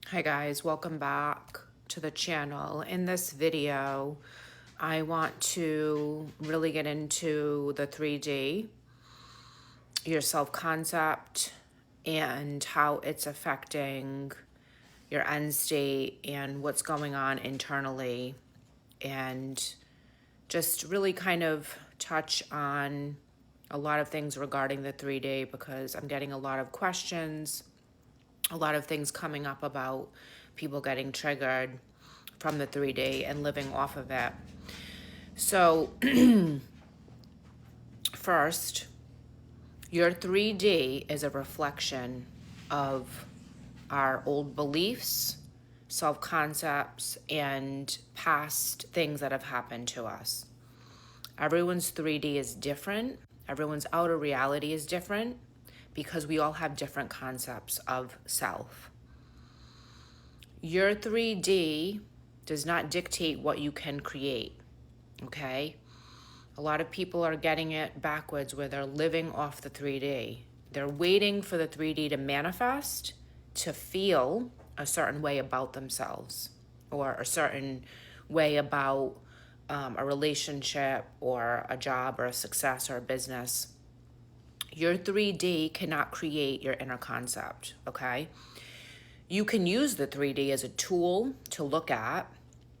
Hi guys, welcome back to the channel. In this video, I want to really get into the 3D, your self-concept, and how it's affecting your end state and what's going on internally, and just really kind of touch on a lot of things regarding the 3D because I'm getting a lot of questions, a lot of things coming up about people getting triggered from the 3D and living off of it. So, first, your 3D is a reflection of our old beliefs, self concepts, and past things that have happened to us. Everyone's 3D is different, everyone's outer reality is different because we all have different concepts of self. Your 3D does not dictate what you can create, okay? A lot of people are getting it backwards where they're living off the 3D. They're waiting for the 3D to manifest to feel a certain way about themselves or a certain way about a relationship or a job or a success or a business. Your 3D cannot create your inner concept, okay? You can use the 3D as a tool to look at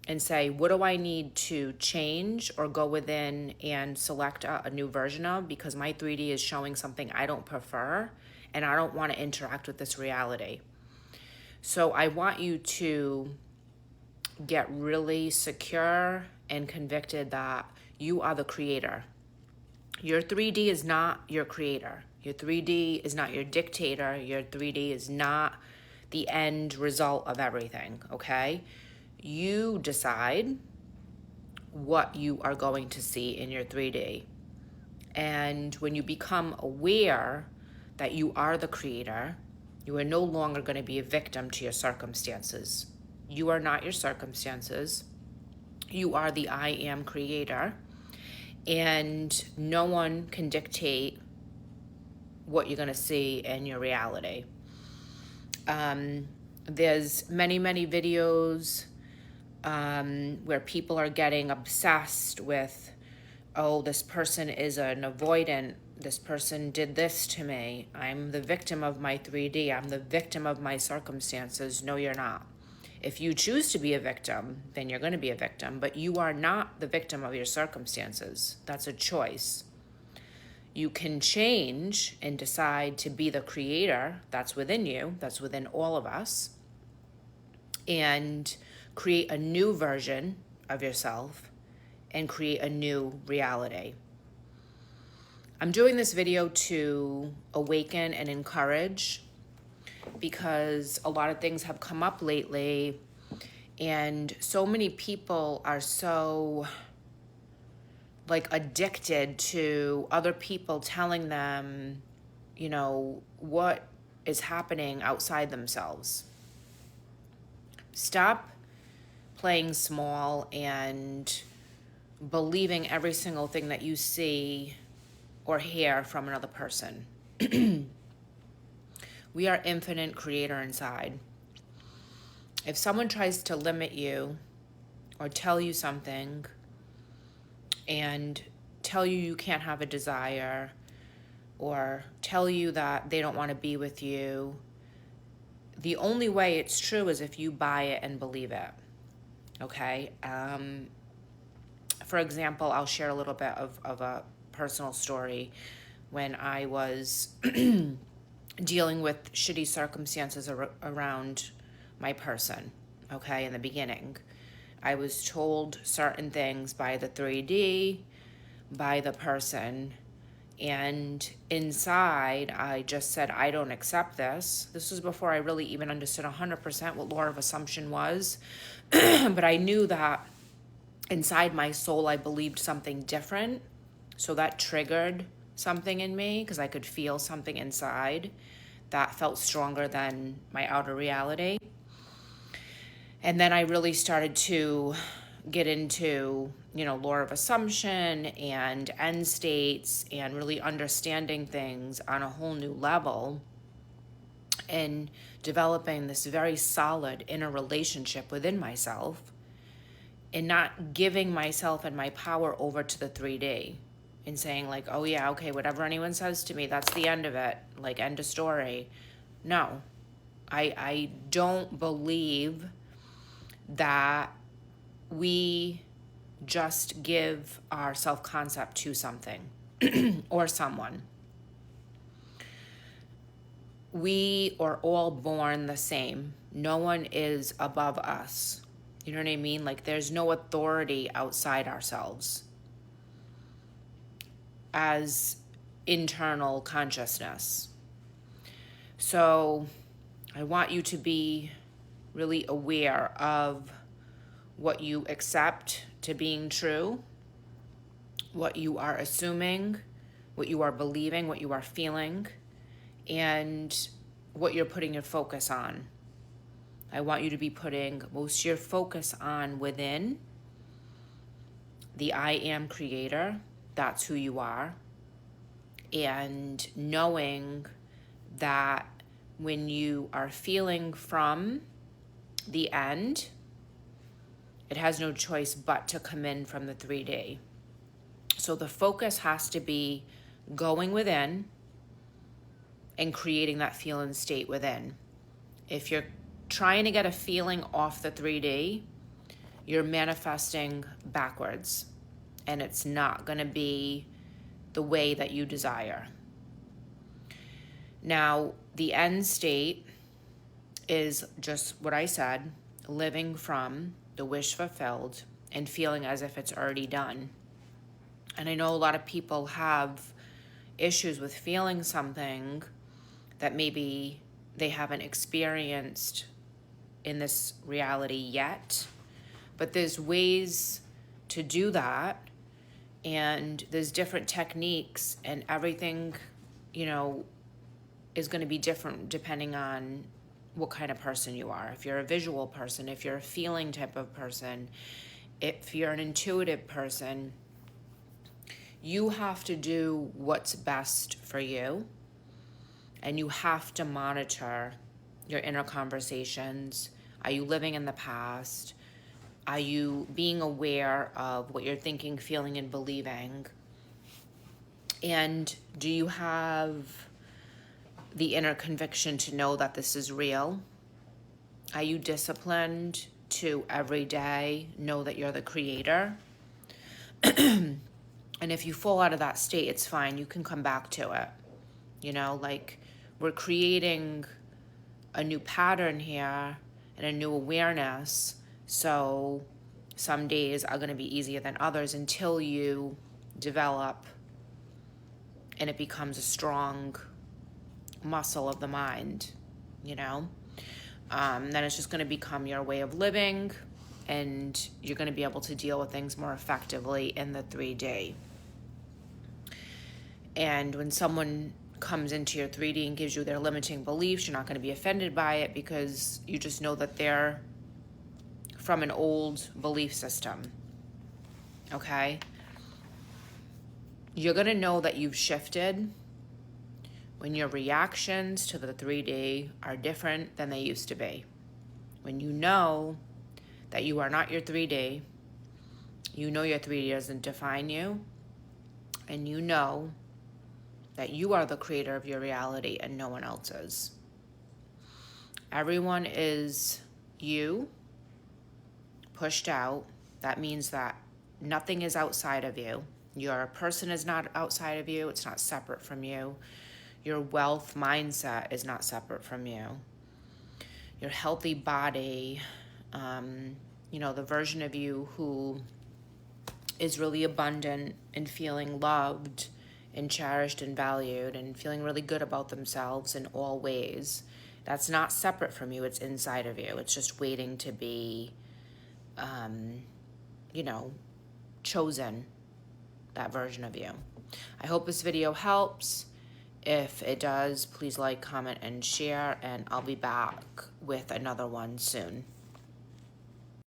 and say, what do I need to change or go within and select a new version of, because my 3D is showing something I don't prefer and I don't want to interact with this reality. So I want you to get really secure and convicted that you are the creator. Your 3D is not your creator. Your 3D is not your dictator. Your 3D is not the end result of everything, okay? You decide what you are going to see in your 3D. And when you become aware that you are the creator, you are no longer going to be a victim to your circumstances. You are not your circumstances. You are the I am creator. And no one can dictate what you're going to see in your reality. There's many videos where people are getting obsessed with, oh, this person is an avoidant. This person did this to me. I'm the victim of my 3D. I'm the victim of my circumstances. No, you're not. If you choose to be a victim, then you're going to be a victim, but you are not the victim of your circumstances. That's a choice. You can change and decide to be the creator that's within you, that's within all of us, and create a new version of yourself and create a new reality. I'm doing this video to awaken and encourage because a lot of things have come up lately and so many people are so addicted to other people telling them, what is happening outside themselves. Stop playing small and believing every single thing that you see or hear from another person. We are infinite creator inside. If someone tries to limit you or tell you something and tell you you can't have a desire or tell you that they don't want to be with you, the only way it's true is if you buy it and believe it. Okay? For example, I'll share a little bit of a personal story. When I was dealing with shitty circumstances around my person, okay, in the beginning, I was told certain things by the 3D, by the person, and inside I just said, I don't accept this. This was before I really even understood 100% what law of assumption was. But I knew that inside my soul I believed something different. So that triggered something in me because I could feel something inside that felt stronger than my outer reality. And then I really started to get into, law of assumption and end states and really understanding things on a whole new level. and developing this very solid inner relationship within myself, and not giving myself and my power over to the 3D and saying like, oh yeah, okay, whatever anyone says to me, that's the end of it, like end of story. No, I don't believe that we just give our self-concept to something or someone. We are all born the same. No one is above us. You know what I mean? Like there's no authority outside ourselves as internal consciousness. So I want you to be really aware of what you accept to being true, what you are assuming, what you are believing, what you are feeling, and what you're putting your focus on. I want you to be putting most of your focus on within the I am creator. That's who you are. And knowing that when you are feeling from the end, it has no choice but to come in from the 3D. So the focus has to be going within and creating that feeling state within. If you're trying to get a feeling off the 3D, you're manifesting backwards, and it's not going to be the way that you desire. Now, the end state is just what I said, living from the wish fulfilled and feeling as if it's already done. And I know a lot of people have issues with feeling something that maybe they haven't experienced in this reality yet, but there's ways to do that, and there's different techniques, and everything, you know, is going to be different depending on what kind of person you are. If you're a visual person, if you're a feeling type of person, if you're an intuitive person, you have to do what's best for you, and you have to monitor your inner conversations. Are you living in the past? Are you being aware of what you're thinking, feeling, and believing? And do you have the inner conviction to know that this is real? Are you disciplined to every day know that you're the creator? And if you fall out of that state, it's fine. You can come back to it. You know, like we're creating a new pattern here and a new awareness. So some days are going to be easier than others until you develop and it becomes a strong muscle of the mind, you know? Then it's just going to become your way of living, and you're going to be able to deal with things more effectively in the 3D. And when someone comes into your 3D and gives you their limiting beliefs, you're not going to be offended by it, because you just know that they're from an old belief system, okay? You're going to know that you've shifted when your reactions to the 3D are different than they used to be. When you know that you are not your 3D, you know your 3D doesn't define you, and you know that you are the creator of your reality and no one else is. Everyone is you, pushed out. That means that nothing is outside of you. Your person is not outside of you. It's not separate from you. Your wealth mindset is not separate from you. Your healthy body, you know, the version of you who is really abundant and feeling loved and cherished and valued and feeling really good about themselves in all ways, that's not separate from you. It's inside of you. It's just waiting to be, you know, chosen, that version of you. I hope this video helps. If it does, please like, comment, and share, and I'll be back with another one soon.